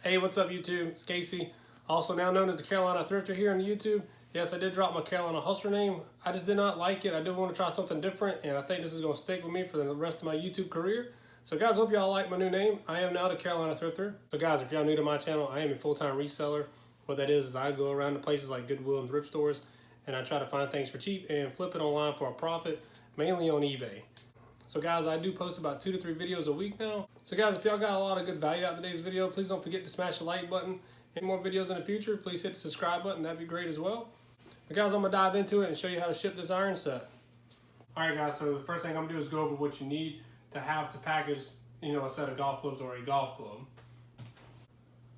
Hey, what's up YouTube? It's Casey, also now known as the Carolina Thrifter here on YouTube. Yes, I did drop my Carolina Hustler name. I just did not like it. I did want to try something different, and I think this is going to stick with me for the rest of my YouTube career. So guys, hope y'all like my new name. I am now the Carolina Thrifter. So guys, if y'all new to my channel, I am a full-time reseller. What that is I go around to places like Goodwill and thrift stores, and I try to find things for cheap and flip it online for a profit, mainly on eBay. So guys, I do post about 2 to 3 videos a week now. So guys, if y'all got a lot of good value out of today's video, please don't forget to smash the like button. Any more videos in the future, please hit the subscribe button. That'd be great as well. But guys, I'm gonna dive into it and show you how to ship this iron set. All right guys, so the first thing I'm gonna do is go over what you need to have to package, a set of golf clubs or a golf club.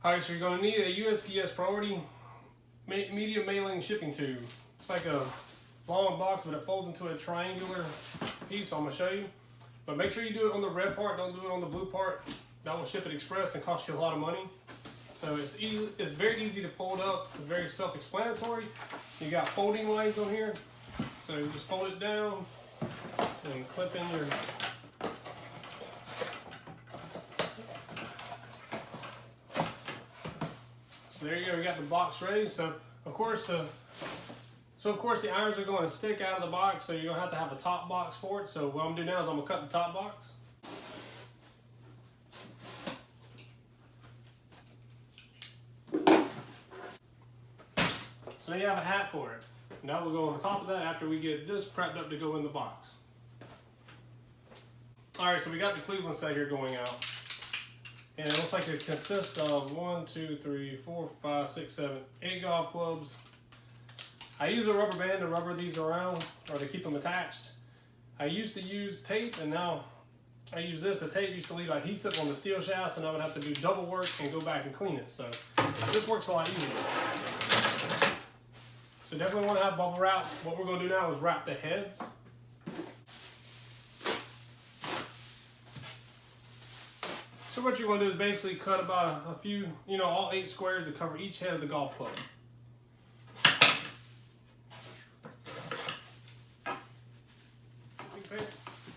All right, so you're gonna need a USPS priority medium mailing shipping tube. It's like a long box, but it folds into a triangular piece, so I'm gonna show you. But make sure you do it on the red part, don't do it on the blue part. That will ship it express and cost you a lot of money. So it's very easy to fold up, it's very self-explanatory. You got folding lines on here. So you just fold it down and clip in your So there you go, we got the box ready. So of course the irons are going to stick out of the box, so you're going to have a top box for it. So what I'm going to do now is I'm going to cut the top box. So now you have a hat for it. Now we'll go on the top of that after we get this prepped up to go in the box. Alright, so we got the Cleveland set here going out. And it looks like it consists of 1, 2, 3, 4, 5, 6, 7, 8 golf clubs. I use a rubber band to rubber these around or to keep them attached. I used to use tape, and now I use this. The tape used to leave adhesive on the steel shafts, and I would have to do double work and go back and clean it. So this works a lot easier. So definitely want to have bubble wrap. What we're going to do now is wrap the heads. So what you're going to do is basically cut about a few, all 8 squares to cover each head of the golf club.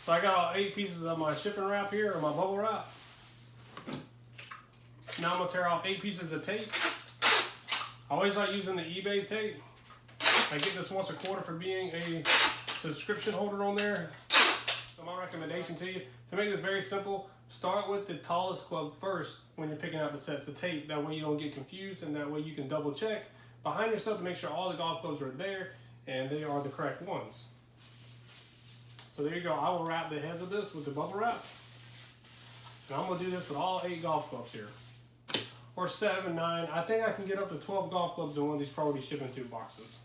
So I got all 8 pieces of my shipping wrap here, or my bubble wrap. Now I'm going to tear off 8 pieces of tape. I always like using the eBay tape. I get this once a quarter for being a subscription holder on there. So my recommendation to you, to make this very simple, start with the tallest club first when you're picking out the sets of tape. That way you don't get confused, and that way you can double check behind yourself to make sure all the golf clubs are there and they are the correct ones. So there you go. I will wrap the heads of this with the bubble wrap. And I'm going to do this with all 8 golf clubs here. Or 7, 9. I think I can get up to 12 golf clubs in one of these priority shipping tube boxes.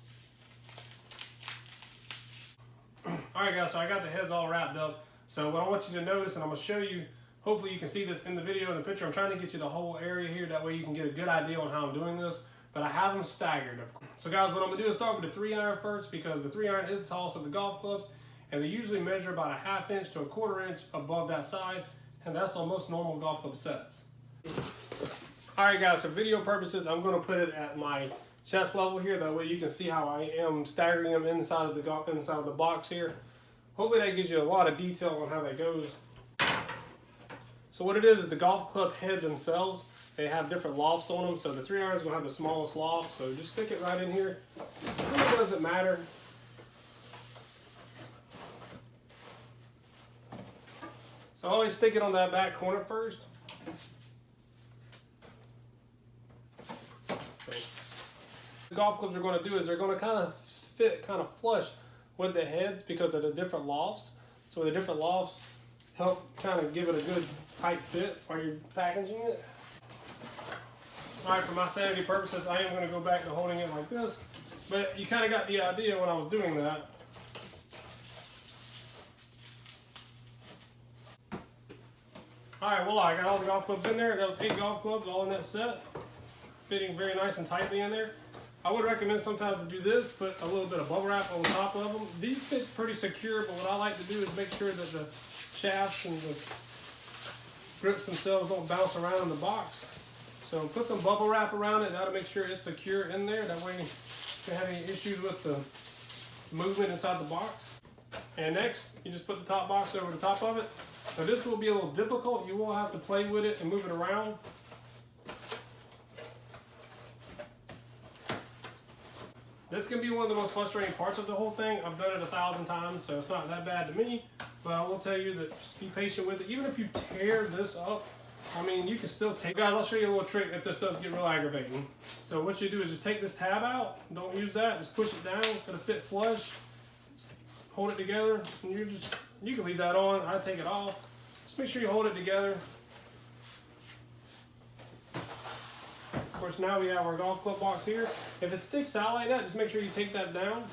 Alright guys, so I got the heads all wrapped up. So what I want you to notice, and I'm going to show you, hopefully you can see this in the video, in the picture. I'm trying to get you the whole area here. That way you can get a good idea on how I'm doing this. But I have them staggered. So guys, what I'm going to do is start with the 3-iron first, because the 3-iron is the tallest of the golf clubs. And they usually measure about a 1/2 inch to a 1/4 inch above that size, and that's on most normal golf club sets. Alright guys, for video purposes, I'm going to put it at my chest level here. That way you can see how I am staggering them inside of the box here. Hopefully that gives you a lot of detail on how that goes. So what it is the golf club head themselves, they have different lofts on them. So the 3-iron is going to have the smallest loft, so just stick it right in here. It really doesn't matter. So I always stick it on that back corner first. The golf clubs are going to do is they're going to kind of fit kind of flush with the heads because of the different lofts. So the different lofts help kind of give it a good tight fit while you're packaging it. Alright, for my sanity purposes, I am going to go back to holding it like this. But you kind of got the idea when I was doing that. Alright, well I got all the golf clubs in there. Those 8 golf clubs all in that set. Fitting very nice and tightly in there. I would recommend sometimes to do this, put a little bit of bubble wrap on the top of them. These fit pretty secure, but what I like to do is make sure that the shafts and the grips themselves don't bounce around in the box. So put some bubble wrap around it. That'll make sure it's secure in there. That way if you have any issues with the movement inside the box. And next, you just put the top box over the top of it. Now this will be a little difficult. You will have to play with it and move it around. This can be one of the most frustrating parts of the whole thing. I've done it 1,000 times, so it's not that bad to me. But I will tell you that just be patient with it. Even if you tear this up, I mean, you can still take. Guys, I'll show you a little trick if this does get real aggravating. So what you do is just take this tab out. Don't use that. Just push it down. It'll fit flush. Hold it together, and you can leave that on. I take it off. Just make sure you hold it together. Of course, now we have our golf club box here. If it sticks out like that, just make sure you take that down.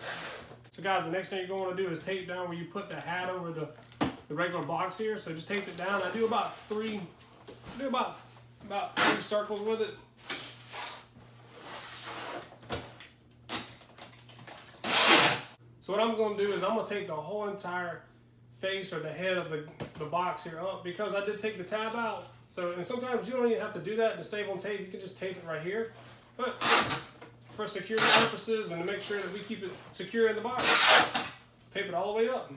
So guys, the next thing you're going to do is tape down where you put the hat over the regular box here. So just tape it down. I do about three circles with it. So what I'm going to do is I'm going to take the whole entire face or the head of the box here up, because I did take the tab out. So, and sometimes you don't even have to do that to save on tape. You can just tape it right here. But for security purposes and to make sure that we keep it secure in the box, tape it all the way up.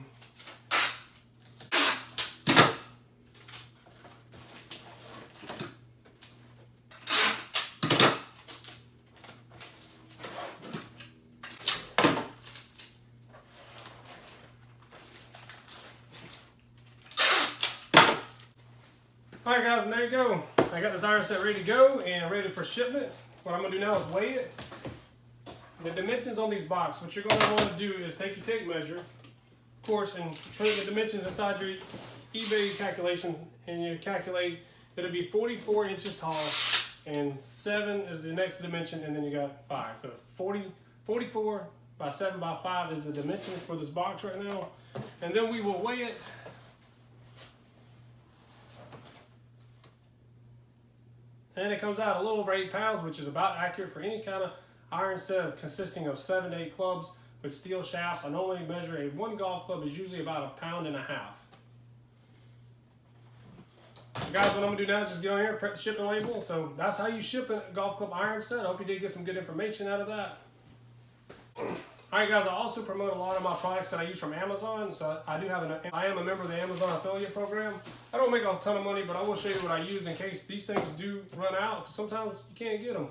Alright guys, and there you go. I got this iron set ready to go and ready for shipment. What I'm going to do now is weigh it. The dimensions on these boxes, what you're going to want to do is take your tape measure, of course, and put the dimensions inside your eBay calculation, and you calculate it'll be 44 inches tall, and 7 is the next dimension, and then you got 5. So 44 by 7 by 5 is the dimensions for this box right now. And then we will weigh it. And it comes out a little over 8 pounds, which is about accurate for any kind of iron set consisting of 7 to 8 clubs with steel shafts. I normally measure one golf club is usually about 1.5 pounds. So guys, what I'm going to do now is just get on here and print the shipping label. So that's how you ship a golf club iron set. I hope you did get some good information out of that. Alright guys, I also promote a lot of my products that I use from Amazon. So I am a member of the Amazon affiliate program. I don't make a ton of money, but I will show you what I use in case these things do run out, because sometimes you can't get them,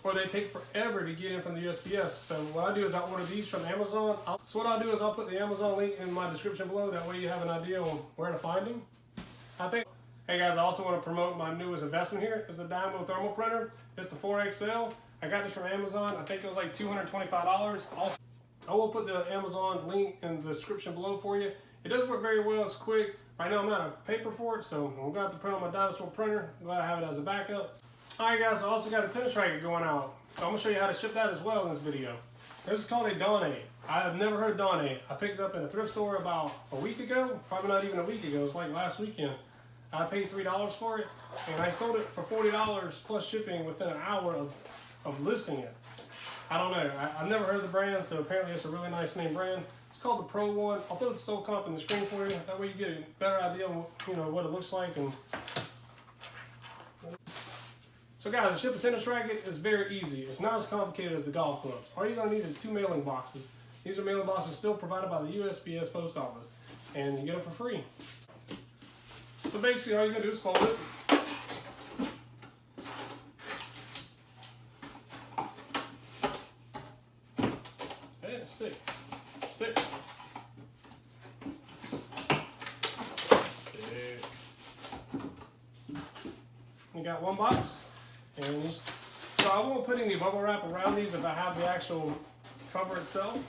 or they take forever to get in from the USPS. So what I do is I order these from Amazon. So what I'll do is I'll put the Amazon link in my description below. That way you have an idea on where to find them. Hey guys, I also want to promote my newest investment here. It's a Dymo thermal printer. It's the 4XL. I got this from Amazon. I think it was like $225. Also, I will put the Amazon link in the description below for you. It does work very well. It's quick. Right now I'm out of paper for it, so I'm going to have to print on my dinosaur printer. I'm glad I have it as a backup. Alright guys, I also got a tennis racket going out. So I'm going to show you how to ship that as well in this video. This is called a Donne. I have never heard of Donne. I picked it up in a thrift store about a week ago. Probably not even a week ago. It was like last weekend. I paid $3 for it, and I sold it for $40 plus shipping within an hour of listing it. I don't know. I've never heard of the brand, so apparently it's a really nice name brand. It's called the Pro One. I'll put the sold comp in the screen for you. That way you get a better idea of what it looks like. So guys, to ship a tennis racket is very easy. It's not as complicated as the golf clubs. All you're going to need is 2 mailing boxes. These are mailing boxes still provided by the USPS post office, and you get them for free. So basically all you're going to do is fold this. And stick. You got one box, and so I won't put any bubble wrap around these if I have the actual cover itself.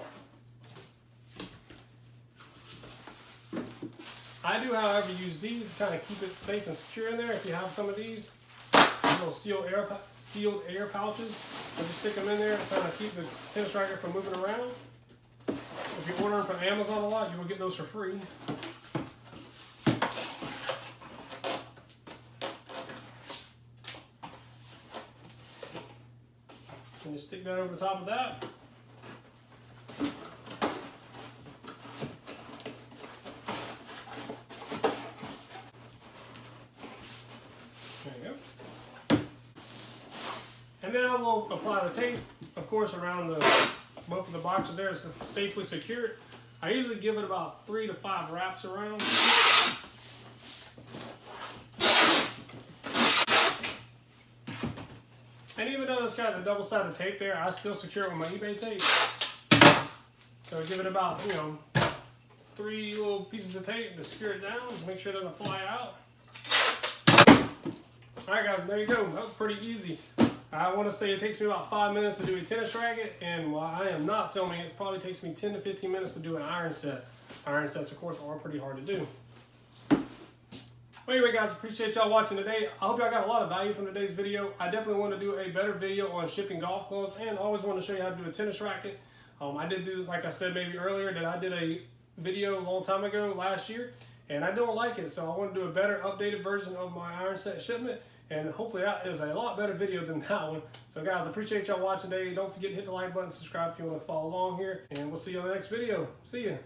I do, however, use these to kind of keep it safe and secure in there. If you have some of these little sealed air pouches, I just stick them in there to kind of keep the tennis racket from moving around. If you order them from Amazon a lot, you will get those for free. And just stick that over the top of that. There you go. And then I will apply the tape, of course, around both of the boxes there to safely secure it. I usually give it about 3 to 5 wraps around. And even though it's got the double-sided tape there, I still secure it with my eBay tape. So give it about, 3 little pieces of tape to secure it down, make sure it doesn't fly out. Alright guys, there you go. That was pretty easy. I want to say it takes me about 5 minutes to do a tennis racket, and while I am not filming, it probably takes me 10 to 15 minutes to do an iron set. Iron sets, of course, are pretty hard to do. Well, anyway guys, appreciate y'all watching today. I hope y'all got a lot of value from today's video. I definitely want to do a better video on shipping golf clubs, and I always want to show you how to do a tennis racket. I did do, like I said maybe earlier, that I did a video a long time ago last year, and I don't like it, so I want to do a better updated version of my iron set shipment, and hopefully that is a lot better video than that one. So guys, I appreciate y'all watching today. Don't forget to hit the like button, subscribe if you want to follow along here, and we'll see you on the next video. See ya.